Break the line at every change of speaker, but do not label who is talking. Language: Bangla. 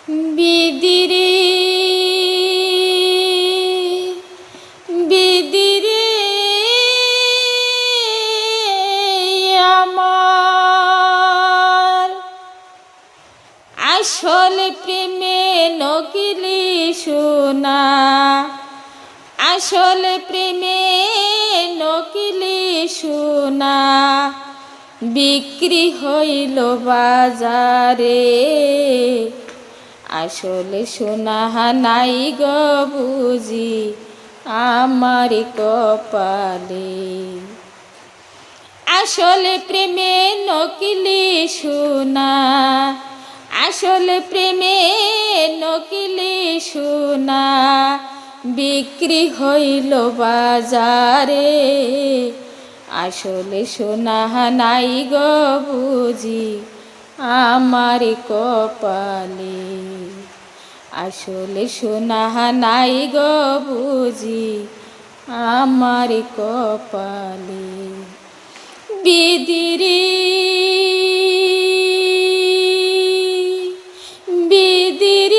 বিদিরে বিদিরে আমার আসল প্রেমে নকিলি সোনা, আসল প্রেমে নকিলি সোনা বিক্রি হইল বাজারে। আসল সোনা নাই গো বুঝি আমার কপালে। আসল প্রেমে নকিলি সোনা, আসল প্রেমে নকিলি সোনা বিক্রি হইল বাজারে। আসল সোনা নাই গো বুঝি আমার কপালে। আসল সোনা নাই গো বুঝি আমার কপালে। বিদিরে বিদিরে